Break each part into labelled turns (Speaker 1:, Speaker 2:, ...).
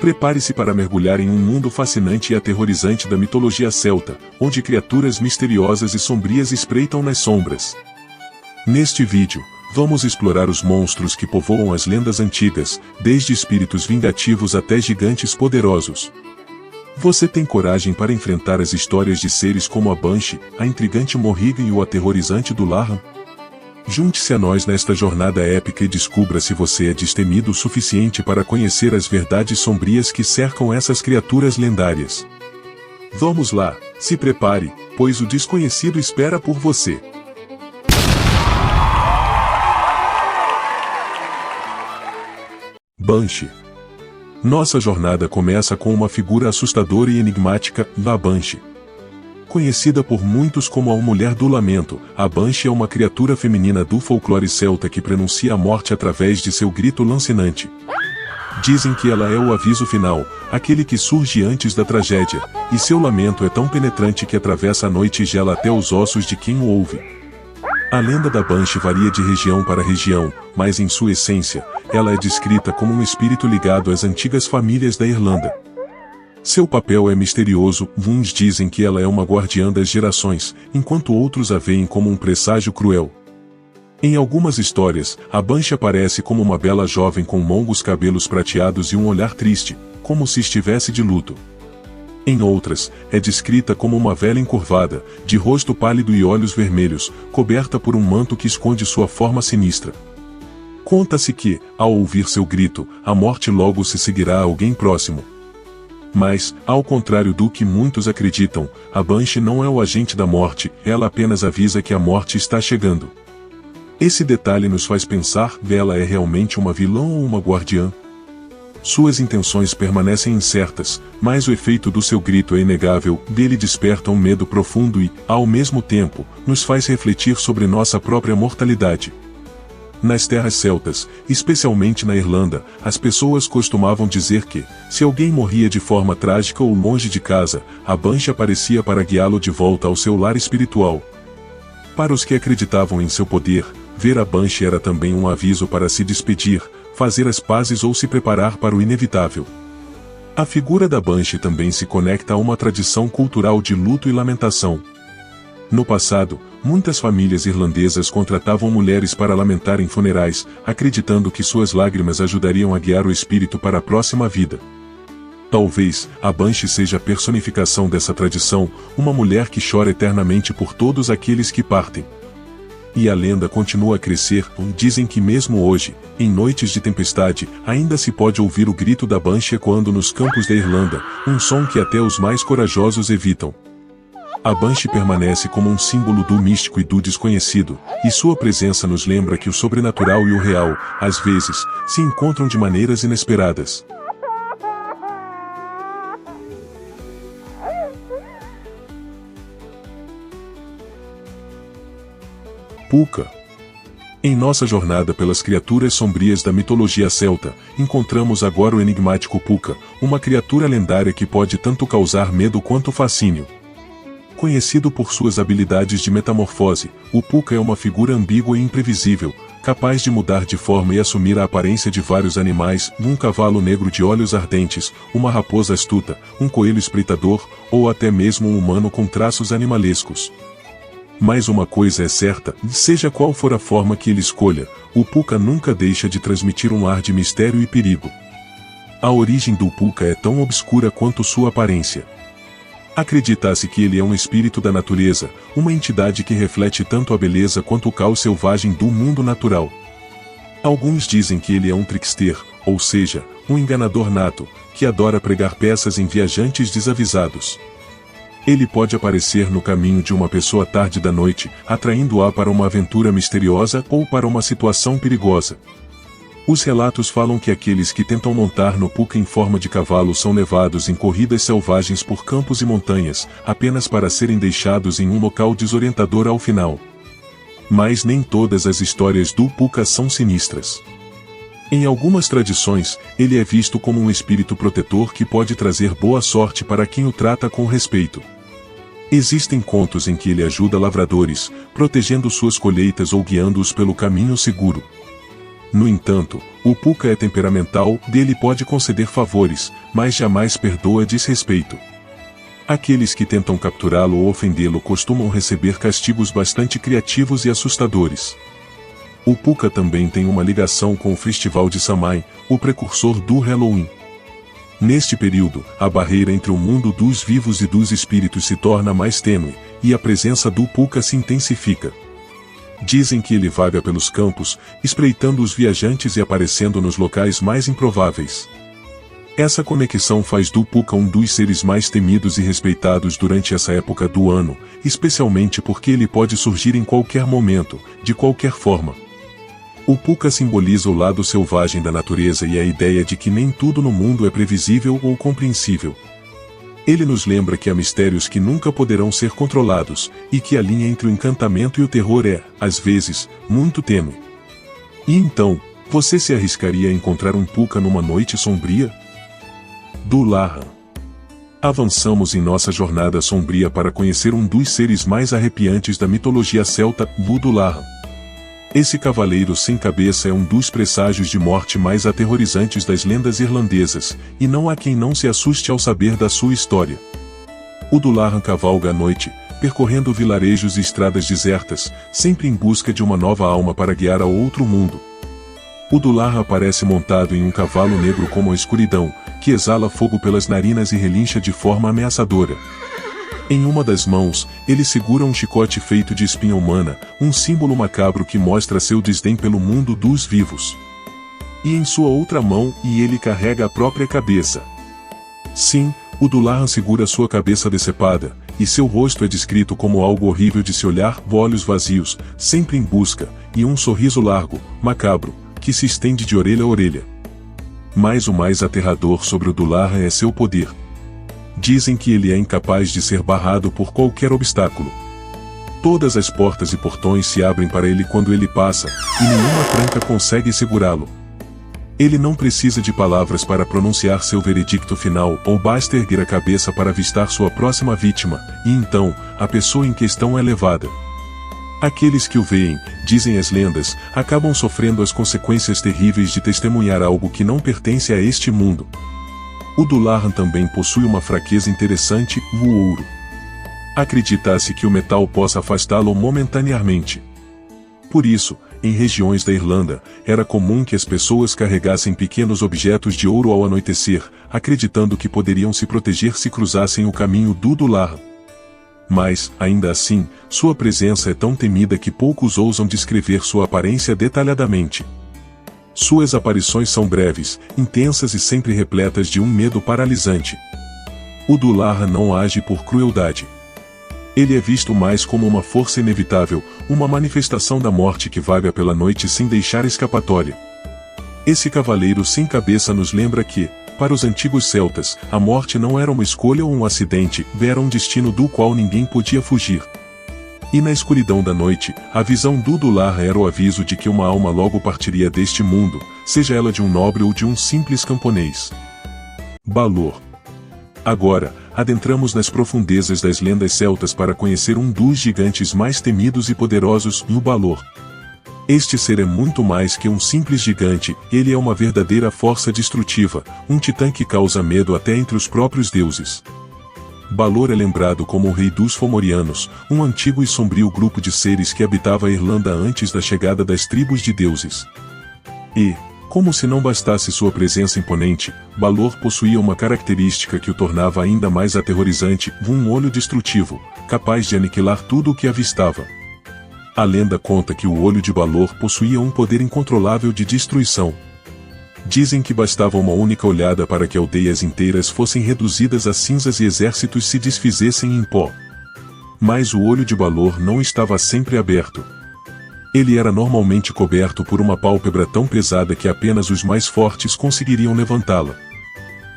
Speaker 1: Prepare-se para mergulhar em um mundo fascinante e aterrorizante da mitologia celta, onde criaturas misteriosas e sombrias espreitam nas sombras. Neste vídeo, vamos explorar os monstros que povoam as lendas antigas, desde espíritos vingativos até gigantes poderosos. Você tem coragem para enfrentar as histórias de seres como a Banshee, a intrigante Morrigan e o aterrorizante Dullahan? Junte-se a nós nesta jornada épica e descubra se você é destemido o suficiente para conhecer as verdades sombrias que cercam essas criaturas lendárias. Vamos lá, se prepare, pois o desconhecido espera por você. Banshee. Nossa jornada começa com uma figura assustadora e enigmática, a Banshee. Conhecida por muitos como a Mulher do Lamento, a Banshee é uma criatura feminina do folclore celta que prenuncia a morte através de seu grito lancinante. Dizem que ela é o aviso final, aquele que surge antes da tragédia, e seu lamento é tão penetrante que atravessa a noite e gela até os ossos de quem o ouve. A lenda da Banshee varia de região para região, mas em sua essência, ela é descrita como um espírito ligado às antigas famílias da Irlanda. Seu papel é misterioso, uns dizem que ela é uma guardiã das gerações, enquanto outros a veem como um presságio cruel. Em algumas histórias, a Banshee aparece como uma bela jovem com longos cabelos prateados e um olhar triste, como se estivesse de luto. Em outras, é descrita como uma velha encurvada, de rosto pálido e olhos vermelhos, coberta por um manto que esconde sua forma sinistra. Conta-se que, ao ouvir seu grito, a morte logo se seguirá a alguém próximo. Mas, ao contrário do que muitos acreditam, a Banshee não é o agente da morte, ela apenas avisa que a morte está chegando. Esse detalhe nos faz pensar, ela é realmente uma vilã ou uma guardiã? Suas intenções permanecem incertas, mas o efeito do seu grito é inegável, dele desperta um medo profundo e, ao mesmo tempo, nos faz refletir sobre nossa própria mortalidade. Nas terras celtas, especialmente na Irlanda, as pessoas costumavam dizer que, se alguém morria de forma trágica ou longe de casa, a Banshee aparecia para guiá-lo de volta ao seu lar espiritual. Para os que acreditavam em seu poder, ver a Banshee era também um aviso para se despedir, fazer as pazes ou se preparar para o inevitável. A figura da Banshee também se conecta a uma tradição cultural de luto e lamentação. No passado, muitas famílias irlandesas contratavam mulheres para lamentar em funerais, acreditando que suas lágrimas ajudariam a guiar o espírito para a próxima vida. Talvez, a Banshee seja a personificação dessa tradição, uma mulher que chora eternamente por todos aqueles que partem. E a lenda continua a crescer, dizem que mesmo hoje, em noites de tempestade, ainda se pode ouvir o grito da Banshee ecoando nos campos da Irlanda, um som que até os mais corajosos evitam. A Banshee permanece como um símbolo do místico e do desconhecido, e sua presença nos lembra que o sobrenatural e o real, às vezes, se encontram de maneiras inesperadas. Puka. Em nossa jornada pelas criaturas sombrias da mitologia celta, encontramos agora o enigmático Puka, uma criatura lendária que pode tanto causar medo quanto fascínio. Conhecido por suas habilidades de metamorfose, o Puka é uma figura ambígua e imprevisível, capaz de mudar de forma e assumir a aparência de vários animais, um cavalo negro de olhos ardentes, uma raposa astuta, um coelho espreitador, ou até mesmo um humano com traços animalescos. Mas uma coisa é certa, seja qual for a forma que ele escolha, o Puka nunca deixa de transmitir um ar de mistério e perigo. A origem do Puka é tão obscura quanto sua aparência. Acredita-se que ele é um espírito da natureza, uma entidade que reflete tanto a beleza quanto o caos selvagem do mundo natural. Alguns dizem que ele é um trickster, ou seja, um enganador nato, que adora pregar peças em viajantes desavisados. Ele pode aparecer no caminho de uma pessoa tarde da noite, atraindo-a para uma aventura misteriosa ou para uma situação perigosa. Os relatos falam que aqueles que tentam montar no Puka em forma de cavalo são levados em corridas selvagens por campos e montanhas, apenas para serem deixados em um local desorientador ao final. Mas nem todas as histórias do Puka são sinistras. Em algumas tradições, ele é visto como um espírito protetor que pode trazer boa sorte para quem o trata com respeito. Existem contos em que ele ajuda lavradores, protegendo suas colheitas ou guiando-os pelo caminho seguro. No entanto, O Puka é temperamental, dele pode conceder favores, mas jamais perdoa desrespeito. Aqueles que tentam capturá-lo ou ofendê-lo costumam receber castigos bastante criativos e assustadores. O Puka também tem uma ligação com o Festival de Samhain, o precursor do Halloween. Neste período, a barreira entre o mundo dos vivos e dos espíritos se torna mais tênue, e a presença do Puka se intensifica. Dizem que ele vaga pelos campos, espreitando os viajantes e aparecendo nos locais mais improváveis. Essa conexão faz do Puka um dos seres mais temidos e respeitados durante essa época do ano, especialmente porque ele pode surgir em qualquer momento, de qualquer forma. O Puka simboliza o lado selvagem da natureza e a ideia de que nem tudo no mundo é previsível ou compreensível. Ele nos lembra que há mistérios que nunca poderão ser controlados, e que a linha entre o encantamento e o terror é, às vezes, muito tênue. E então, você se arriscaria a encontrar um Puka numa noite sombria? Dullahan. Avançamos em nossa jornada sombria para conhecer um dos seres mais arrepiantes da mitologia celta, o Dullahan. Esse cavaleiro sem cabeça é um dos presságios de morte mais aterrorizantes das lendas irlandesas, e não há quem não se assuste ao saber da sua história. O Dullahan cavalga à noite, percorrendo vilarejos e estradas desertas, sempre em busca de uma nova alma para guiar a outro mundo. O Dullahan aparece montado em um cavalo negro como a escuridão, que exala fogo pelas narinas e relincha de forma ameaçadora. Em uma das mãos, ele segura um chicote feito de espinha humana, um símbolo macabro que mostra seu desdém pelo mundo dos vivos. E em sua outra mão, ele carrega a própria cabeça. Sim, o Dullahan segura sua cabeça decepada, e seu rosto é descrito como algo horrível de se olhar, olhos vazios, sempre em busca, e um sorriso largo, macabro, que se estende de orelha a orelha. Mas o mais aterrador sobre o Dullahan é seu poder. Dizem que ele é incapaz de ser barrado por qualquer obstáculo. Todas as portas e portões se abrem para ele quando ele passa, e nenhuma tranca consegue segurá-lo. Ele não precisa de palavras para pronunciar seu veredicto final, ou basta erguer a cabeça para avistar sua próxima vítima, e então, a pessoa em questão é levada. Aqueles que o veem, dizem as lendas, acabam sofrendo as consequências terríveis de testemunhar algo que não pertence a este mundo. O Dullahan também possui uma fraqueza interessante, o ouro. Acredita-se que o metal possa afastá-lo momentaneamente. Por isso, em regiões da Irlanda, era comum que as pessoas carregassem pequenos objetos de ouro ao anoitecer, acreditando que poderiam se proteger se cruzassem o caminho do Dullahan. Mas, ainda assim, sua presença é tão temida que poucos ousam descrever sua aparência detalhadamente. Suas aparições são breves, intensas e sempre repletas de um medo paralisante. O Dullahan não age por crueldade. Ele é visto mais como uma força inevitável, uma manifestação da morte que vaga pela noite sem deixar escapatória. Esse cavaleiro sem cabeça nos lembra que, para os antigos celtas, a morte não era uma escolha ou um acidente, era um destino do qual ninguém podia fugir. E na escuridão da noite, a visão do Dullahan era o aviso de que uma alma logo partiria deste mundo, seja ela de um nobre ou de um simples camponês. Balor. Agora, adentramos nas profundezas das lendas celtas para conhecer um dos gigantes mais temidos e poderosos, o Balor. Este ser é muito mais que um simples gigante, ele é uma verdadeira força destrutiva, um titã que causa medo até entre os próprios deuses. Balor é lembrado como o rei dos Fomorianos, um antigo e sombrio grupo de seres que habitava a Irlanda antes da chegada das tribos de deuses. E, como se não bastasse sua presença imponente, Balor possuía uma característica que o tornava ainda mais aterrorizante, um olho destrutivo, capaz de aniquilar tudo o que avistava. A lenda conta que o olho de Balor possuía um poder incontrolável de destruição. Dizem que bastava uma única olhada para que aldeias inteiras fossem reduzidas a cinzas e exércitos se desfizessem em pó. Mas o olho de Balor não estava sempre aberto. Ele era normalmente coberto por uma pálpebra tão pesada que apenas os mais fortes conseguiriam levantá-la.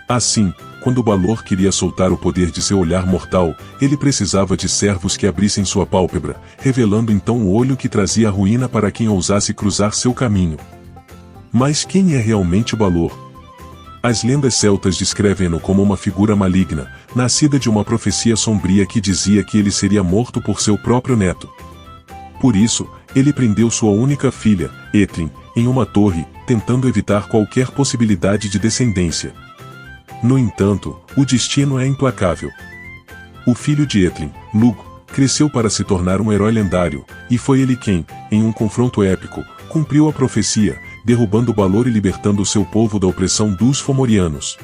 Speaker 1: Assim, quando Balor queria soltar o poder de seu olhar mortal, ele precisava de servos que abrissem sua pálpebra, revelando então o olho que trazia a ruína para quem ousasse cruzar seu caminho. Mas quem é realmente Balor? As lendas celtas descrevem-no como uma figura maligna, nascida de uma profecia sombria que dizia que ele seria morto por seu próprio neto. Por isso, ele prendeu sua única filha, Étrin, em uma torre, tentando evitar qualquer possibilidade de descendência. No entanto, o destino é implacável. O filho de Etlin, Lug, cresceu para se tornar um herói lendário, e foi ele quem, em um confronto épico, cumpriu a profecia, derrubando Balor e libertando seu povo da opressão dos Fomorianos.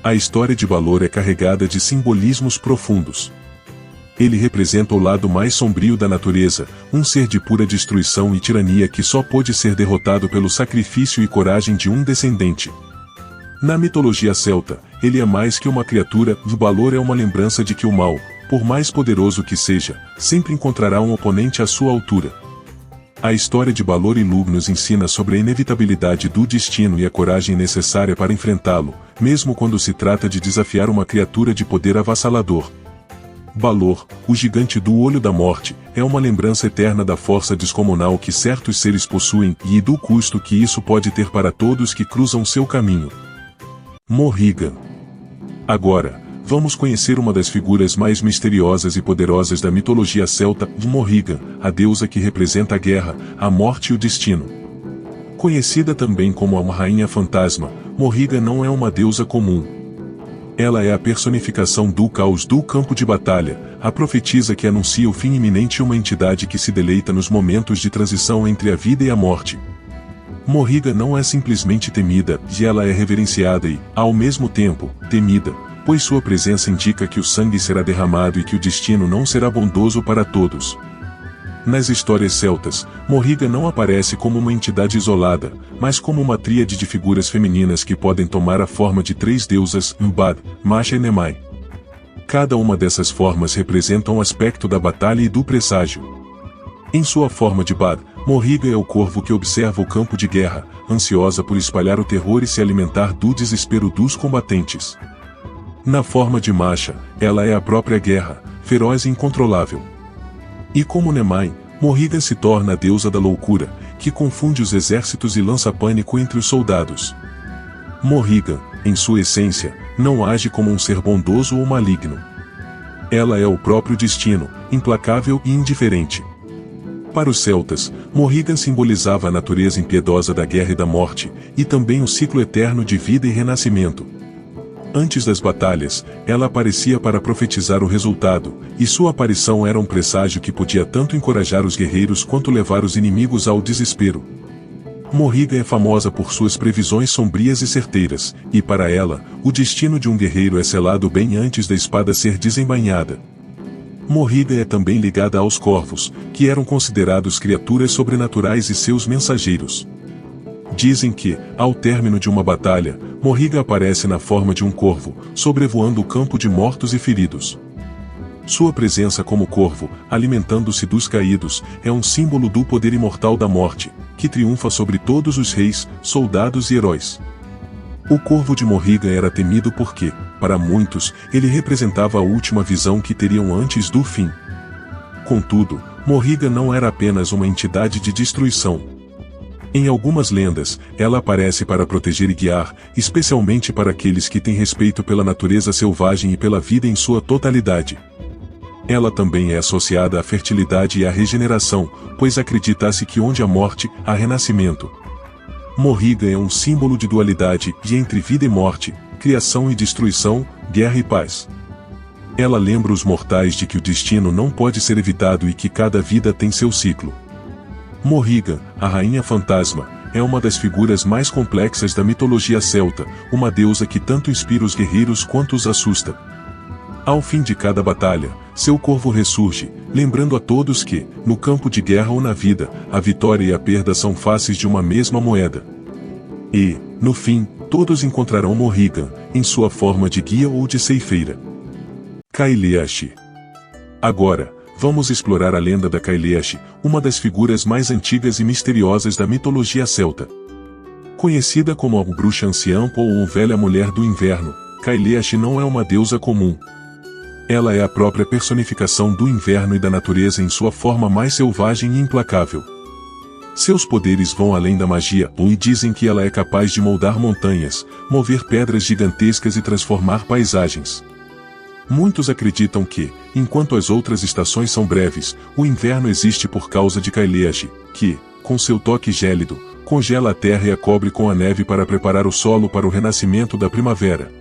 Speaker 1: A história de Balor é carregada de simbolismos profundos. Ele representa o lado mais sombrio da natureza, um ser de pura destruição e tirania que só pôde ser derrotado pelo sacrifício e coragem de um descendente. Na mitologia celta, ele é mais que uma criatura, e Balor é uma lembrança de que o mal, por mais poderoso que seja, sempre encontrará um oponente à sua altura. A história de Balor e Lug nos ensina sobre a inevitabilidade do destino e a coragem necessária para enfrentá-lo, mesmo quando se trata de desafiar uma criatura de poder avassalador. Balor, o gigante do Olho da Morte, é uma lembrança eterna da força descomunal que certos seres possuem e do custo que isso pode ter para todos que cruzam seu caminho. Morrigan. Agora, vamos conhecer uma das figuras mais misteriosas e poderosas da mitologia celta, Morrigan, a deusa que representa a guerra, a morte e o destino. Conhecida também como a Rainha Fantasma, Morrigan não é uma deusa comum. Ela é a personificação do caos do campo de batalha, a profetisa que anuncia o fim iminente e uma entidade que se deleita nos momentos de transição entre a vida e a morte. Morrigan não é simplesmente temida, e ela é reverenciada e, ao mesmo tempo, temida, pois sua presença indica que o sangue será derramado e que o destino não será bondoso para todos. Nas histórias celtas, Morrigan não aparece como uma entidade isolada, mas como uma tríade de figuras femininas que podem tomar a forma de três deusas, Mbad, Masha e Nemai. Cada uma dessas formas representa um aspecto da batalha e do presságio. Em sua forma de Bad, Morrigan é o corvo que observa o campo de guerra, ansiosa por espalhar o terror e se alimentar do desespero dos combatentes. Na forma de Masha, ela é a própria guerra, feroz e incontrolável. E como Nemai, Morrigan se torna a deusa da loucura, que confunde os exércitos e lança pânico entre os soldados. Morrigan, em sua essência, não age como um ser bondoso ou maligno. Ela é o próprio destino, implacável e indiferente. Para os celtas, Morrigan simbolizava a natureza impiedosa da guerra e da morte, e também o ciclo eterno de vida e renascimento. Antes das batalhas, ela aparecia para profetizar o resultado, e sua aparição era um presságio que podia tanto encorajar os guerreiros quanto levar os inimigos ao desespero. Morrigan é famosa por suas previsões sombrias e certeiras, e para ela, o destino de um guerreiro é selado bem antes da espada ser desembainhada. Morrigan é também ligada aos corvos, que eram considerados criaturas sobrenaturais e seus mensageiros. Dizem que, ao término de uma batalha, Morrigan aparece na forma de um corvo, sobrevoando o campo de mortos e feridos. Sua presença como corvo, alimentando-se dos caídos, é um símbolo do poder imortal da morte, que triunfa sobre todos os reis, soldados e heróis. O corvo de Morrigan era temido porque, para muitos, ele representava a última visão que teriam antes do fim. Contudo, Morrigan não era apenas uma entidade de destruição. Em algumas lendas, ela aparece para proteger e guiar, especialmente para aqueles que têm respeito pela natureza selvagem e pela vida em sua totalidade. Ela também é associada à fertilidade e à regeneração, pois acredita-se que onde há morte, há renascimento. Morrigan é um símbolo de dualidade, de entre vida e morte, criação e destruição, guerra e paz. Ela lembra os mortais de que o destino não pode ser evitado e que cada vida tem seu ciclo. Morrigan, a Rainha Fantasma, é uma das figuras mais complexas da mitologia celta, uma deusa que tanto inspira os guerreiros quanto os assusta. Ao fim de cada batalha, seu corvo ressurge, lembrando a todos que, no campo de guerra ou na vida, a vitória e a perda são faces de uma mesma moeda. E, no fim, todos encontrarão Morrigan, em sua forma de guia ou de ceifeira. Kaileashi. Agora, vamos explorar a lenda da Kaileashi, uma das figuras mais antigas e misteriosas da mitologia celta. Conhecida como a bruxa anciã ou velha mulher do inverno, Kaileashi não é uma deusa comum. Ela é a própria personificação do inverno e da natureza em sua forma mais selvagem e implacável. Seus poderes vão além da magia, e dizem que ela é capaz de moldar montanhas, mover pedras gigantescas e transformar paisagens. Muitos acreditam que, enquanto as outras estações são breves, o inverno existe por causa de Kaileashi, que, com seu toque gélido, congela a terra e a cobre com a neve para preparar o solo para o renascimento da primavera.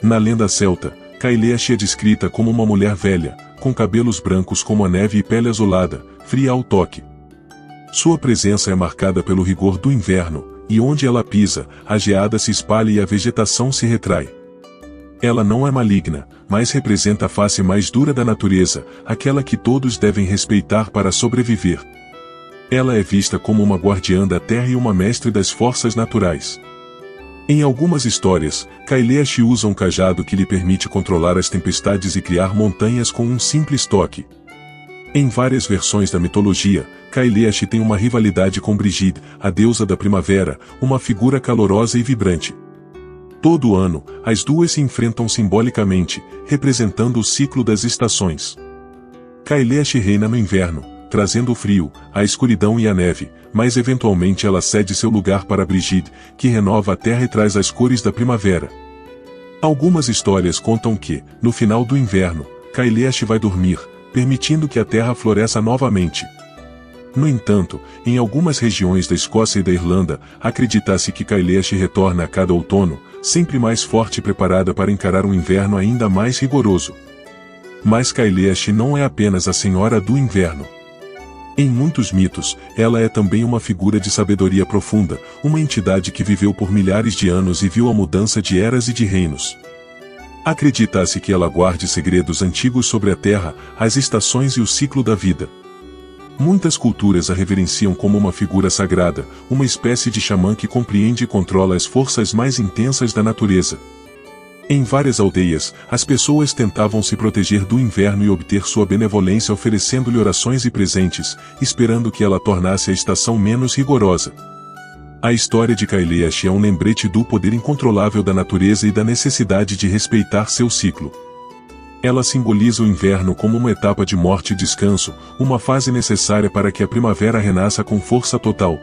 Speaker 1: Na lenda celta, Kaileashi é descrita como uma mulher velha, com cabelos brancos como a neve e pele azulada, fria ao toque. Sua presença é marcada pelo rigor do inverno, e onde ela pisa, a geada se espalha e a vegetação se retrai. Ela não é maligna, mas representa a face mais dura da natureza, aquela que todos devem respeitar para sobreviver. Ela é vista como uma guardiã da terra e uma mestre das forças naturais. Em algumas histórias, Kaileashi usa um cajado que lhe permite controlar as tempestades e criar montanhas com um simples toque. Em várias versões da mitologia, Kaileashi tem uma rivalidade com Brigid, a deusa da primavera, uma figura calorosa e vibrante. Todo ano, as duas se enfrentam simbolicamente, representando o ciclo das estações. Kaileashi reina no inverno, trazendo o frio, a escuridão e a neve, mas eventualmente ela cede seu lugar para Brigid, que renova a terra e traz as cores da primavera. Algumas histórias contam que, no final do inverno, Kaileashi vai dormir, permitindo que a terra floresça novamente. No entanto, em algumas regiões da Escócia e da Irlanda, acredita-se que Kaileashi retorna a cada outono, sempre mais forte e preparada para encarar um inverno ainda mais rigoroso. Mas Kaileashi não é apenas a Senhora do Inverno. Em muitos mitos, ela é também uma figura de sabedoria profunda, uma entidade que viveu por milhares de anos e viu a mudança de eras e de reinos. Acredita-se que ela guarde segredos antigos sobre a Terra, as estações e o ciclo da vida. Muitas culturas a reverenciam como uma figura sagrada, uma espécie de xamã que compreende e controla as forças mais intensas da natureza. Em várias aldeias, as pessoas tentavam se proteger do inverno e obter sua benevolência oferecendo-lhe orações e presentes, esperando que ela tornasse a estação menos rigorosa. A história de Kaileashi é um lembrete do poder incontrolável da natureza e da necessidade de respeitar seu ciclo. Ela simboliza o inverno como uma etapa de morte e descanso, uma fase necessária para que a primavera renasça com força total.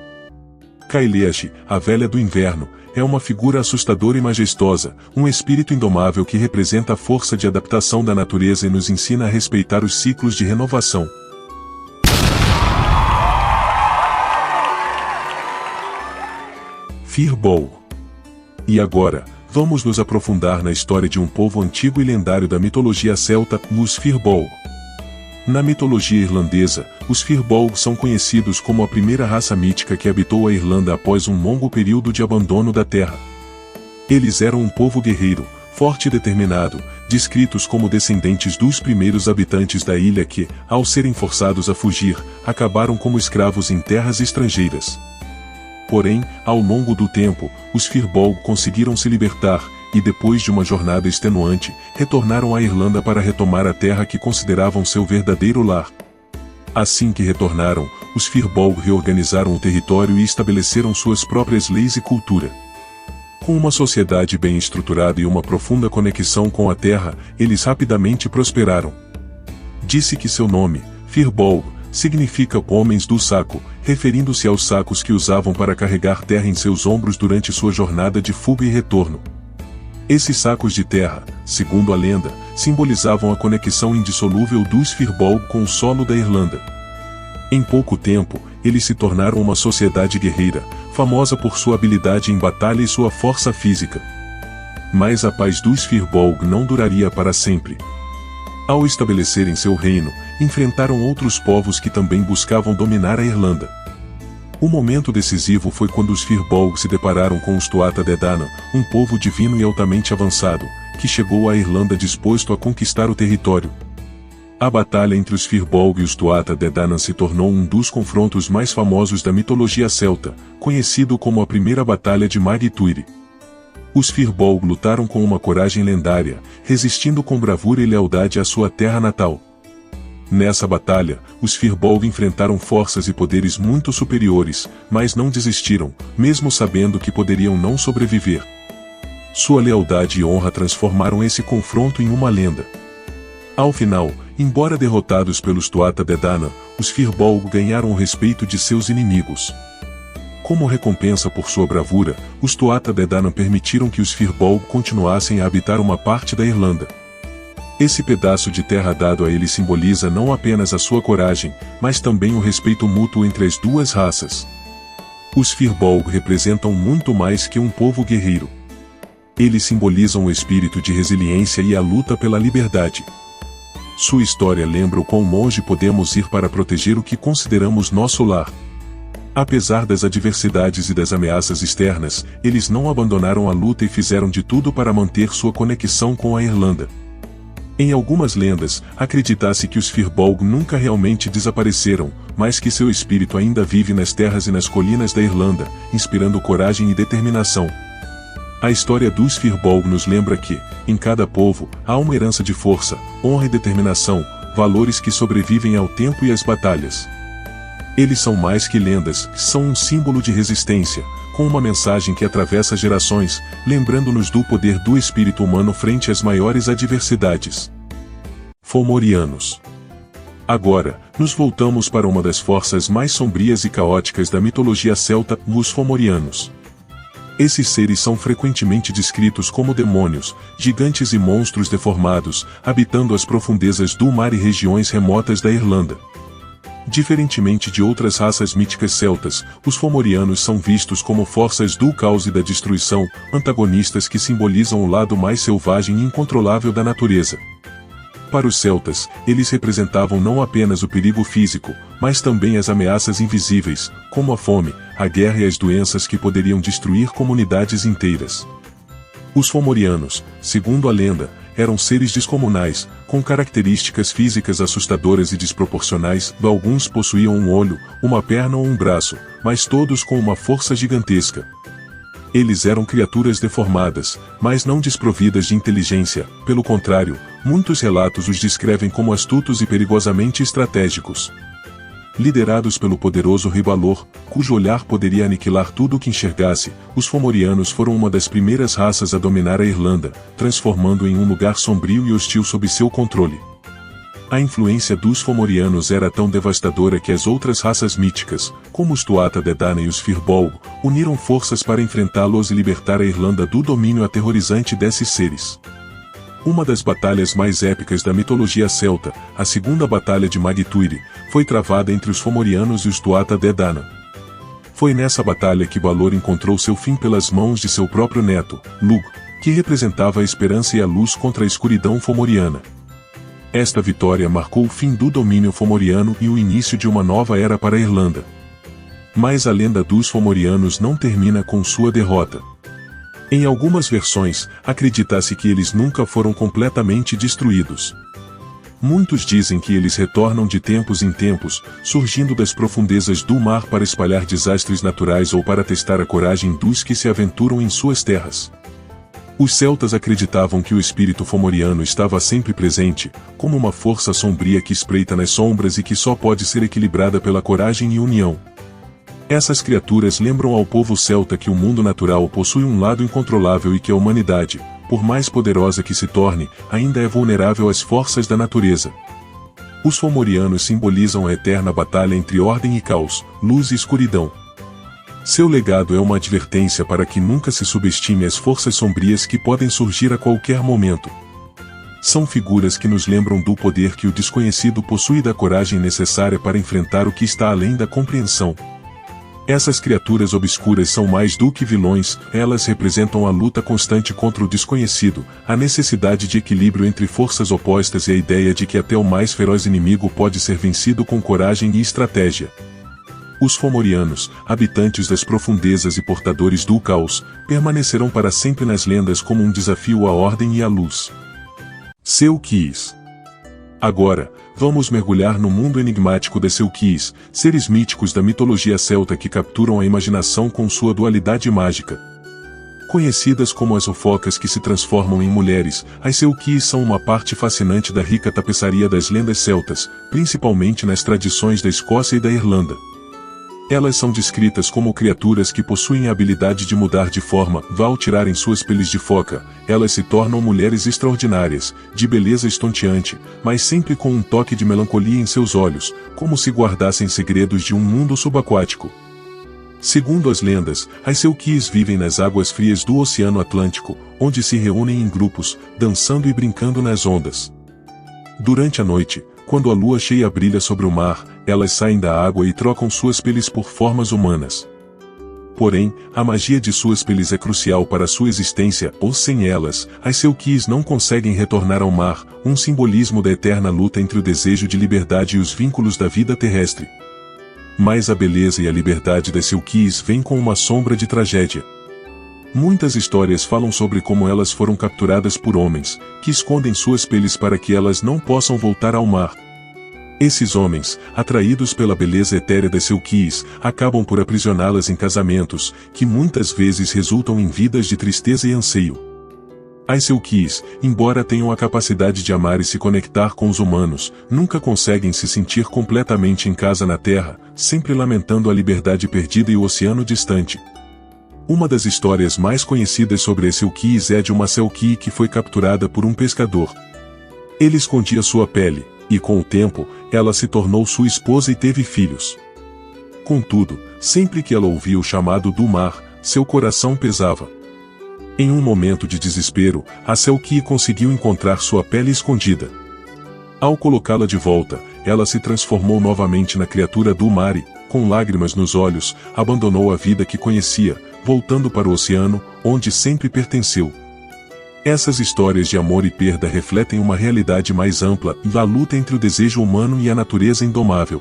Speaker 1: Kaileashi, a velha do inverno, é uma figura assustadora e majestosa, um espírito indomável que representa a força de adaptação da natureza e nos ensina a respeitar os ciclos de renovação. Firbolg. E agora, vamos nos aprofundar na história de um povo antigo e lendário da mitologia celta, os Firbolg. Na mitologia irlandesa, os Firbolg são conhecidos como a primeira raça mítica que habitou a Irlanda após um longo período de abandono da terra. Eles eram um povo guerreiro, forte e determinado, descritos como descendentes dos primeiros habitantes da ilha que, ao serem forçados a fugir, acabaram como escravos em terras estrangeiras. Porém, ao longo do tempo, os Firbolg conseguiram se libertar, e depois de uma jornada extenuante, retornaram à Irlanda para retomar a terra que consideravam seu verdadeiro lar. Assim que retornaram, os Firbolg reorganizaram o território e estabeleceram suas próprias leis e cultura. Com uma sociedade bem estruturada e uma profunda conexão com a terra, eles rapidamente prosperaram. Disse que seu nome, Firbolg, significa homens do saco, referindo-se aos sacos que usavam para carregar terra em seus ombros durante sua jornada de fuga e retorno. Esses sacos de terra, segundo a lenda, simbolizavam a conexão indissolúvel dos Firbolg com o solo da Irlanda. Em pouco tempo, eles se tornaram uma sociedade guerreira, famosa por sua habilidade em batalha e sua força física. Mas a paz dos Firbolg não duraria para sempre. Ao estabelecerem seu reino, enfrentaram outros povos que também buscavam dominar a Irlanda. O momento decisivo foi quando os Firbolg se depararam com os Tuatha Dé Danann, um povo divino e altamente avançado, que chegou à Irlanda disposto a conquistar o território. A batalha entre os Firbolg e os Tuatha Dé Danann se tornou um dos confrontos mais famosos da mitologia celta, conhecido como a Primeira Batalha de Mag Tuiri. Os Firbolg lutaram com uma coragem lendária, resistindo com bravura e lealdade à sua terra natal. Nessa batalha, os Firbolg enfrentaram forças e poderes muito superiores, mas não desistiram, mesmo sabendo que poderiam não sobreviver. Sua lealdade e honra transformaram esse confronto em uma lenda. Ao final, embora derrotados pelos Tuatha Dé Danann, os Firbolg ganharam o respeito de seus inimigos. Como recompensa por sua bravura, os Tuatha Dé Danann permitiram que os Firbolg continuassem a habitar uma parte da Irlanda. Esse pedaço de terra dado a ele simboliza não apenas a sua coragem, mas também o respeito mútuo entre as duas raças. Os Firbolg representam muito mais que um povo guerreiro. Eles simbolizam o espírito de resiliência e a luta pela liberdade. Sua história lembra o quão longe podemos ir para proteger o que consideramos nosso lar. Apesar das adversidades e das ameaças externas, eles não abandonaram a luta e fizeram de tudo para manter sua conexão com a Irlanda. Em algumas lendas, acredita-se que os Firbolg nunca realmente desapareceram, mas que seu espírito ainda vive nas terras e nas colinas da Irlanda, inspirando coragem e determinação. A história dos Firbolg nos lembra que, em cada povo, há uma herança de força, honra e determinação, valores que sobrevivem ao tempo e às batalhas. Eles são mais que lendas, são um símbolo de resistência, com uma mensagem que atravessa gerações, lembrando-nos do poder do espírito humano frente às maiores adversidades. Fomorianos. Agora, nos voltamos para uma das forças mais sombrias e caóticas da mitologia celta, os Fomorianos. Esses seres são frequentemente descritos como demônios, gigantes e monstros deformados, habitando as profundezas do mar e regiões remotas da Irlanda. Diferentemente de outras raças míticas celtas, os Fomorianos são vistos como forças do caos e da destruição, antagonistas que simbolizam o lado mais selvagem e incontrolável da natureza. Para os celtas, eles representavam não apenas o perigo físico, mas também as ameaças invisíveis, como a fome, a guerra e as doenças que poderiam destruir comunidades inteiras. Os Fomorianos, segundo a lenda, eram seres descomunais, com características físicas assustadoras e desproporcionais. Alguns possuíam um olho, uma perna ou um braço, mas todos com uma força gigantesca. Eles eram criaturas deformadas, mas não desprovidas de inteligência, pelo contrário, muitos relatos os descrevem como astutos e perigosamente estratégicos. Liderados pelo poderoso rei Balor, cujo olhar poderia aniquilar tudo o que enxergasse, os Fomorianos foram uma das primeiras raças a dominar a Irlanda, transformando-a em um lugar sombrio e hostil sob seu controle. A influência dos Fomorianos era tão devastadora que as outras raças míticas, como os Tuatha Dé Danann e os Firbolg, uniram forças para enfrentá-los e libertar a Irlanda do domínio aterrorizante desses seres. Uma das batalhas mais épicas da mitologia celta, a Segunda Batalha de Mag-Tuiri, foi travada entre os Fomorianos e os Tuatha Dé Danann. Foi nessa batalha que Balor encontrou seu fim pelas mãos de seu próprio neto, Lugh, que representava a esperança e a luz contra a escuridão fomoriana. Esta vitória marcou o fim do domínio fomoriano e o início de uma nova era para a Irlanda. Mas a lenda dos Fomorianos não termina com sua derrota. Em algumas versões, acredita-se que eles nunca foram completamente destruídos. Muitos dizem que eles retornam de tempos em tempos, surgindo das profundezas do mar para espalhar desastres naturais ou para testar a coragem dos que se aventuram em suas terras. Os celtas acreditavam que o espírito fomoriano estava sempre presente, como uma força sombria que espreita nas sombras e que só pode ser equilibrada pela coragem e união. Essas criaturas lembram ao povo celta que o mundo natural possui um lado incontrolável e que a humanidade, por mais poderosa que se torne, ainda é vulnerável às forças da natureza. Os Fomorianos simbolizam a eterna batalha entre ordem e caos, luz e escuridão. Seu legado é uma advertência para que nunca se subestime as forças sombrias que podem surgir a qualquer momento. São figuras que nos lembram do poder que o desconhecido possui e da coragem necessária para enfrentar o que está além da compreensão. Essas criaturas obscuras são mais do que vilões, elas representam a luta constante contra o desconhecido, a necessidade de equilíbrio entre forças opostas e a ideia de que até o mais feroz inimigo pode ser vencido com coragem e estratégia. Os Fomorianos, habitantes das profundezas e portadores do caos, permanecerão para sempre nas lendas como um desafio à ordem e à luz. Selkies. Agora, vamos mergulhar no mundo enigmático das Selkies, seres míticos da mitologia celta que capturam a imaginação com sua dualidade mágica. Conhecidas como as fofocas que se transformam em mulheres, as Selkies são uma parte fascinante da rica tapeçaria das lendas celtas, principalmente nas tradições da Escócia e da Irlanda. Elas são descritas como criaturas que possuem a habilidade de mudar de forma, ao tirarem suas peles de foca, elas se tornam mulheres extraordinárias, de beleza estonteante, mas sempre com um toque de melancolia em seus olhos, como se guardassem segredos de um mundo subaquático. Segundo as lendas, as Selkies vivem nas águas frias do Oceano Atlântico, onde se reúnem em grupos, dançando e brincando nas ondas. Durante a noite, quando a lua cheia brilha sobre o mar, elas saem da água e trocam suas peles por formas humanas. Porém, a magia de suas peles é crucial para sua existência, ou sem elas, as Selkies não conseguem retornar ao mar, um simbolismo da eterna luta entre o desejo de liberdade e os vínculos da vida terrestre. Mas a beleza e a liberdade das Selkies vêm com uma sombra de tragédia. Muitas histórias falam sobre como elas foram capturadas por homens, que escondem suas peles para que elas não possam voltar ao mar. Esses homens, atraídos pela beleza etérea das Selkies, acabam por aprisioná-las em casamentos, que muitas vezes resultam em vidas de tristeza e anseio. As Selkies, embora tenham a capacidade de amar e se conectar com os humanos, nunca conseguem se sentir completamente em casa na Terra, sempre lamentando a liberdade perdida e o oceano distante. Uma das histórias mais conhecidas sobre as Selkies é a de uma Selkie que foi capturada por um pescador. Ele escondia sua pele, e com o tempo, ela se tornou sua esposa e teve filhos. Contudo, sempre que ela ouvia o chamado do mar, seu coração pesava. Em um momento de desespero, a Selkie conseguiu encontrar sua pele escondida. Ao colocá-la de volta, ela se transformou novamente na criatura do mar e, com lágrimas nos olhos, abandonou a vida que conhecia, voltando para o oceano, onde sempre pertenceu. Essas histórias de amor e perda refletem uma realidade mais ampla, da luta entre o desejo humano e a natureza indomável.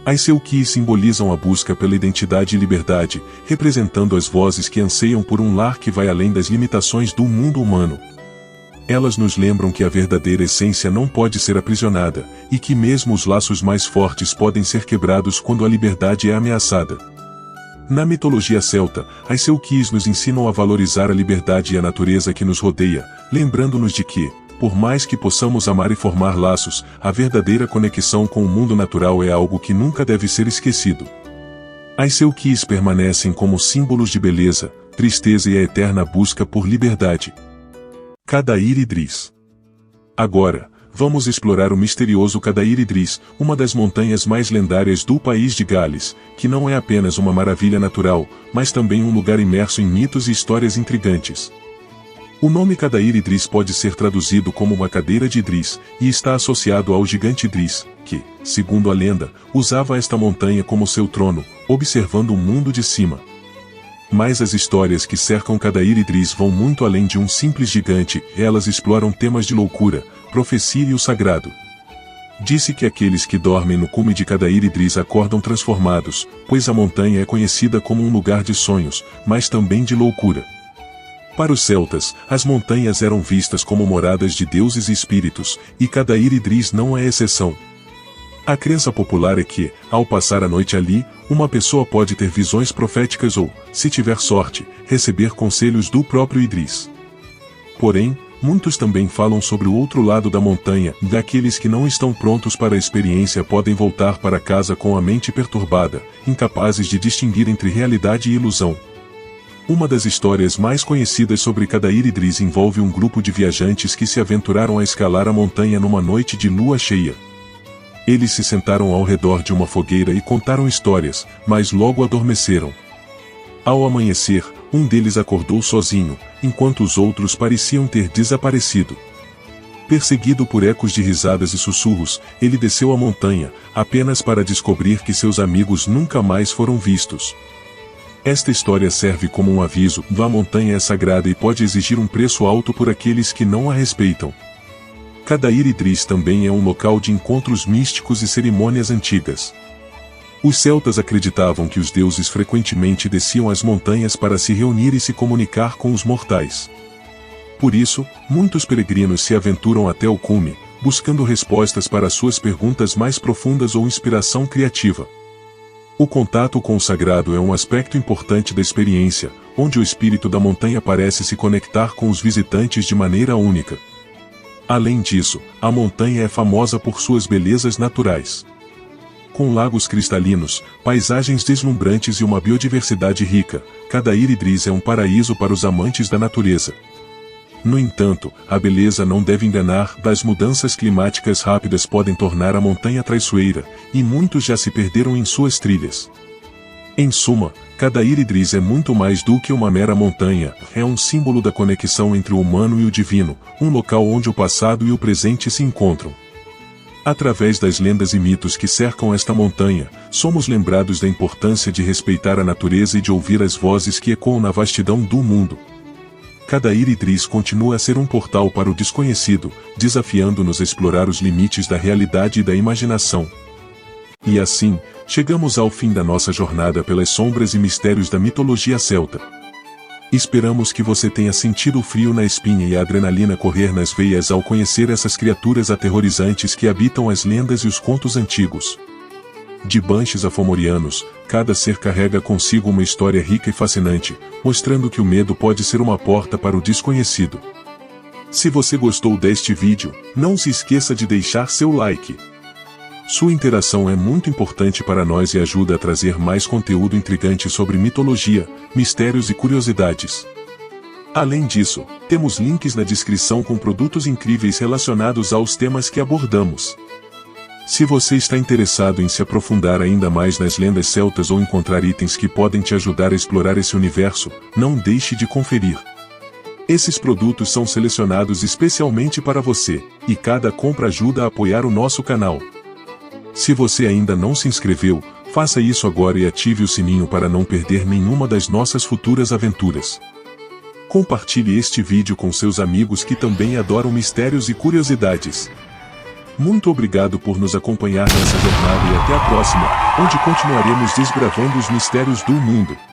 Speaker 1: As Selkies simbolizam a busca pela identidade e liberdade, representando as vozes que anseiam por um lar que vai além das limitações do mundo humano. Elas nos lembram que a verdadeira essência não pode ser aprisionada, e que mesmo os laços mais fortes podem ser quebrados quando a liberdade é ameaçada. Na mitologia celta, as Selkies nos ensinam a valorizar a liberdade e a natureza que nos rodeia, lembrando-nos de que, por mais que possamos amar e formar laços, a verdadeira conexão com o mundo natural é algo que nunca deve ser esquecido. As Selkies permanecem como símbolos de beleza, tristeza e a eterna busca por liberdade. Cadair Idris. Agora, vamos explorar o misterioso Cadair Idris, uma das montanhas mais lendárias do país de Gales, que não é apenas uma maravilha natural, mas também um lugar imerso em mitos e histórias intrigantes. O nome Cadair Idris pode ser traduzido como uma cadeira de Idris, e está associado ao gigante Idris, que, segundo a lenda, usava esta montanha como seu trono, observando o mundo de cima. Mas as histórias que cercam Cadair Idris vão muito além de um simples gigante, elas exploram temas de loucura, profecia e o sagrado. Disse que aqueles que dormem no cume de Cadair Idris acordam transformados, pois a montanha é conhecida como um lugar de sonhos, mas também de loucura. Para os celtas, as montanhas eram vistas como moradas de deuses e espíritos, e Cadair Idris não é exceção. A crença popular é que, ao passar a noite ali, uma pessoa pode ter visões proféticas ou, se tiver sorte, receber conselhos do próprio Idris. Porém, muitos também falam sobre o outro lado da montanha, daqueles que não estão prontos para a experiência podem voltar para casa com a mente perturbada, incapazes de distinguir entre realidade e ilusão. Uma das histórias mais conhecidas sobre Cadair Idris envolve um grupo de viajantes que se aventuraram a escalar a montanha numa noite de lua cheia. Eles se sentaram ao redor de uma fogueira e contaram histórias, mas logo adormeceram. Ao amanhecer, um deles acordou sozinho, enquanto os outros pareciam ter desaparecido. Perseguido por ecos de risadas e sussurros, ele desceu a montanha, apenas para descobrir que seus amigos nunca mais foram vistos. Esta história serve como um aviso: a montanha é sagrada e pode exigir um preço alto por aqueles que não a respeitam. Cadair Idris também é um local de encontros místicos e cerimônias antigas. Os celtas acreditavam que os deuses frequentemente desciam as montanhas para se reunir e se comunicar com os mortais. Por isso, muitos peregrinos se aventuram até o cume, buscando respostas para suas perguntas mais profundas ou inspiração criativa. O contato com o sagrado é um aspecto importante da experiência, onde o espírito da montanha parece se conectar com os visitantes de maneira única. Além disso, a montanha é famosa por suas belezas naturais. Com lagos cristalinos, paisagens deslumbrantes e uma biodiversidade rica, Cadair Idris é um paraíso para os amantes da natureza. No entanto, a beleza não deve enganar, as mudanças climáticas rápidas podem tornar a montanha traiçoeira, e muitos já se perderam em suas trilhas. Em suma, Cadair Idris é muito mais do que uma mera montanha, é um símbolo da conexão entre o humano e o divino, um local onde o passado e o presente se encontram. Através das lendas e mitos que cercam esta montanha, somos lembrados da importância de respeitar a natureza e de ouvir as vozes que ecoam na vastidão do mundo. Cada Iritris continua a ser um portal para o desconhecido, desafiando-nos a explorar os limites da realidade e da imaginação. E assim, chegamos ao fim da nossa jornada pelas sombras e mistérios da mitologia celta. Esperamos que você tenha sentido o frio na espinha e a adrenalina correr nas veias ao conhecer essas criaturas aterrorizantes que habitam as lendas e os contos antigos. De Banshees a Fomorianos, cada ser carrega consigo uma história rica e fascinante, mostrando que o medo pode ser uma porta para o desconhecido. Se você gostou deste vídeo, não se esqueça de deixar seu like. Sua interação é muito importante para nós e ajuda a trazer mais conteúdo intrigante sobre mitologia, mistérios e curiosidades. Além disso, temos links na descrição com produtos incríveis relacionados aos temas que abordamos. Se você está interessado em se aprofundar ainda mais nas lendas celtas ou encontrar itens que podem te ajudar a explorar esse universo, não deixe de conferir. Esses produtos são selecionados especialmente para você, e cada compra ajuda a apoiar o nosso canal. Se você ainda não se inscreveu, faça isso agora e ative o sininho para não perder nenhuma das nossas futuras aventuras. Compartilhe este vídeo com seus amigos que também adoram mistérios e curiosidades. Muito obrigado por nos acompanhar nessa jornada e até a próxima, onde continuaremos desbravando os mistérios do mundo.